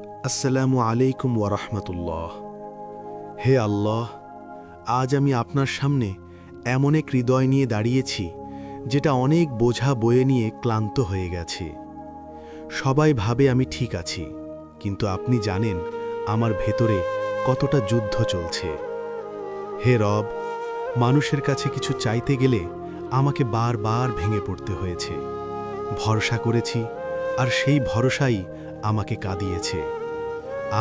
আসসালামু আলাইকুম ওয়া রাহমাতুল্লাহ। হে আল্লাহ, আজ আমি আপনার সামনে এমন এক হৃদয় নিয়ে দাঁড়িয়েছি যেটা অনেক বোঝা বয়ে নিয়ে ক্লান্ত হয়ে গেছে। সবাই ভাবে আমি ঠিক আছি, কিন্তু আপনি জানেন আমার ভেতরে কতটা যুদ্ধ চলছে। হে রব, মানুষের কাছে কিছু চাইতে গেলে আমাকে বারবার ভেঙে পড়তে হয়েছে। ভরসা করেছি, আর সেই ভরসাই আমাকে কাঁদিয়েছে।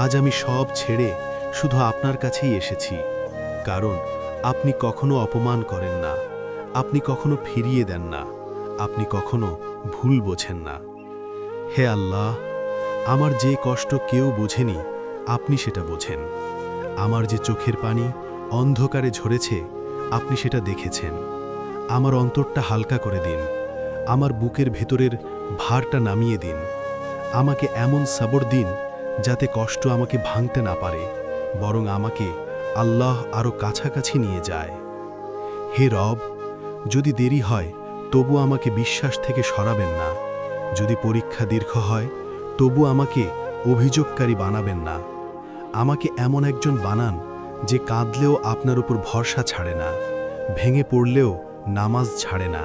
আজ আমি সব ছেড়ে শুধু আপনার কাছেই এসেছি, কারণ আপনি কখনো অপমান করেন না, আপনি কখনো ফিরিয়ে দেন না, আপনি কখনো ভুল বোঝেন না। হে আল্লাহ, আমার যে কষ্ট কেউ বোঝেনি, আপনি সেটা বোঝেন। আমার যে চোখের পানি অন্ধকারে ঝরেছে, আপনি সেটা দেখেছেন। আমার অন্তরটা হালকা করে দিন, আমার বুকের ভেতরের ভারটা নামিয়ে দিন। আমাকে এমন সবর দিন যাতে কষ্ট আমাকে ভাঙতে না পারে, বরং আমাকে আল্লাহ আরও কাছাকাছি নিয়ে যায়। হে রব, যদি দেরি হয় তবু আমাকে বিশ্বাস থেকে সরাবেন না। যদি পরীক্ষা দীর্ঘ হয় তবু আমাকে অভিযোগকারী বানাবেন না। আমাকে এমন একজন বানান যে কাঁদলেও আপনার উপর ভরসা ছাড়ে না, ভেঙে পড়লেও নামাজ ছাড়ে না,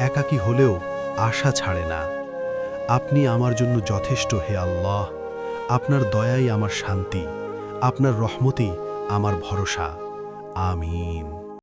একাকী হলেও আশা ছাড়ে না। আপনি আমার জন্য যথেষ্ট, হে আল্লাহ। আপনার দয়াই আমার শান্তি, আপনার রহমতই আমার ভরসা। আমিন।